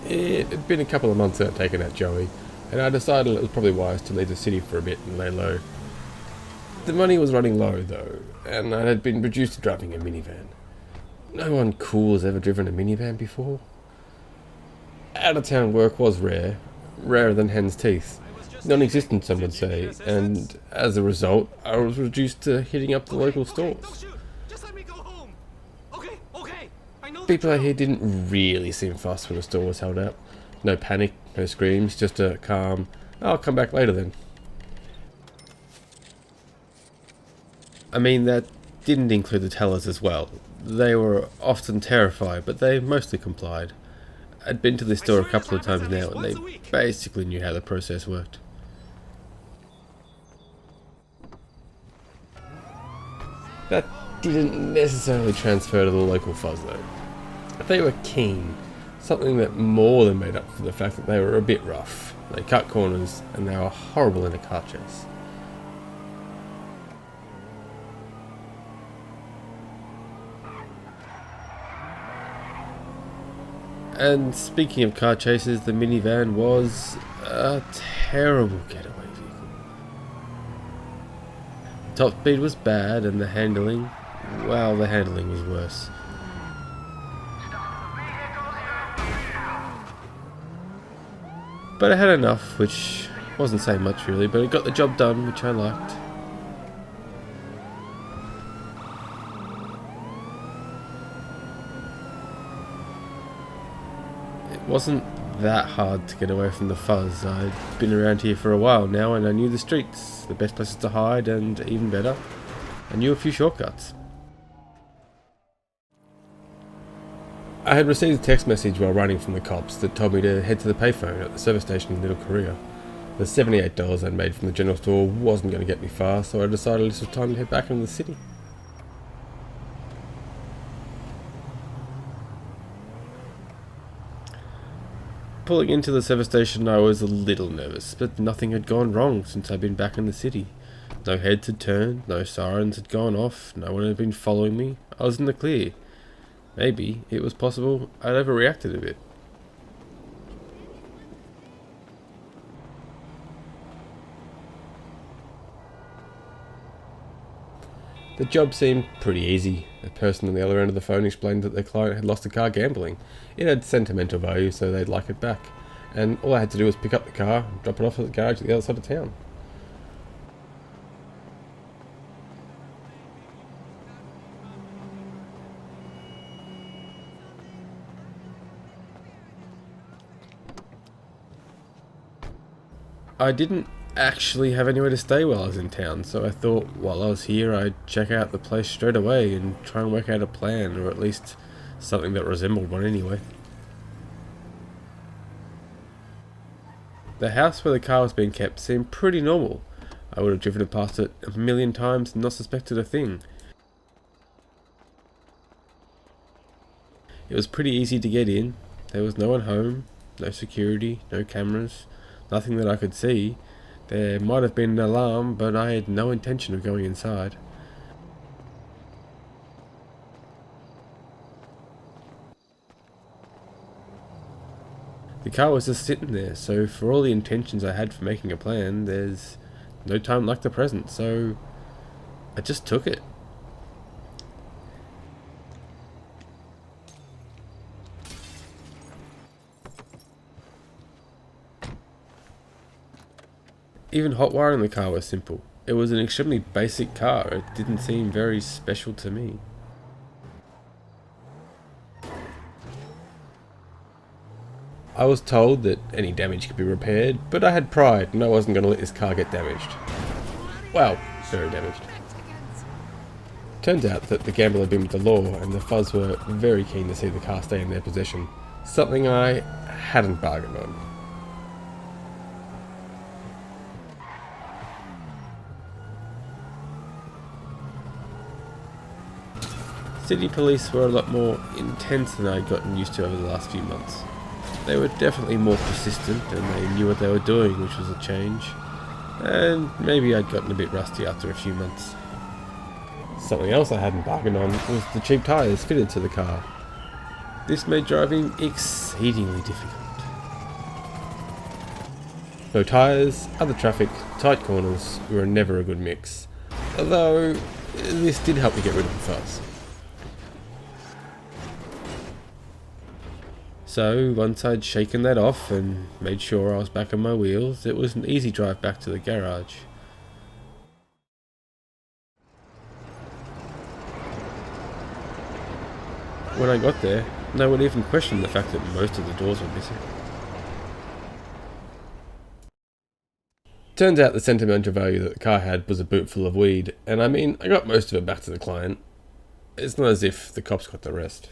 It had been a couple of months since I'd taken out Joey, and I decided it was probably wise to leave the city for a bit and lay low. The money was running low, though, and I had been reduced to driving a minivan. No one cool has ever driven a minivan before. Out-of-town work was rare, rarer than hen's teeth. Non-existent, some would say, and as a result, I was reduced to hitting up the local stores. People out here didn't really seem fussed when the store was held out. No panic, no screams, just a calm, "I'll come back later then." I mean, that didn't include the tellers as well. They were often terrified, but they mostly complied. I'd been to this store a couple of times now, and they basically knew how the process worked. That didn't necessarily transfer to the local fuzz though. They were keen, something that more than made up for the fact that they were a bit rough. They cut corners, and they were horrible in a car chase. And speaking of car chases, the minivan was a terrible getaway vehicle. Top speed was bad, and the handling, well, the handling was worse. But I had enough, which wasn't saying much really, but it got the job done, which I liked. It wasn't that hard to get away from the fuzz. I'd been around here for a while now, and I knew the streets, the best places to hide, and even better, I knew a few shortcuts. I had received a text message while running from the cops that told me to head to the payphone at the service station in Little Korea. The $78 I'd made from the general store wasn't going to get me far, so I decided it was time to head back into the city. Pulling into the service station, I was a little nervous, but nothing had gone wrong since I'd been back in the city. No heads had turned, no sirens had gone off, no one had been following me. I was in the clear. Maybe it was possible I'd overreacted a bit. The job seemed pretty easy. A person on the other end of the phone explained that their client had lost a car gambling. It had sentimental value, so they'd like it back. And all I had to do was pick up the car and drop it off at the garage at the other side of town. I didn't actually have anywhere to stay while I was in town, so I thought while I was here I'd check out the place straight away and try and work out a plan, or at least something that resembled one anyway. The house where the car was being kept seemed pretty normal. I would have driven past it a million times and not suspected a thing. It was pretty easy to get in. There was no one home, no security, no cameras. Nothing that I could see. There might have been an alarm, but I had no intention of going inside. The car was just sitting there, so for all the intentions I had for making a plan, there's no time like the present, so I just took it. Even hot wiring the car was simple. It was an extremely basic car. It didn't seem very special to me. I was told that any damage could be repaired, but I had pride and I wasn't going to let this car get damaged. Well, very damaged. Turns out that the gamble had been with the law, and the fuzz were very keen to see the car stay in their possession, something I hadn't bargained on. City police were a lot more intense than I'd gotten used to over the last few months. They were definitely more persistent, and they knew what they were doing, which was a change. And maybe I'd gotten a bit rusty after a few months. Something else I hadn't bargained on was the cheap tyres fitted to the car. This made driving exceedingly difficult. Low tyres, other traffic, tight corners were never a good mix. Although, this did help me get rid of the fuzz. So, once I'd shaken that off and made sure I was back on my wheels, it was an easy drive back to the garage. When I got there, no one even questioned the fact that most of the doors were missing. Turns out the sentimental value that the car had was a boot full of weed, and I mean, I got most of it back to the client. It's not as if the cops got the rest.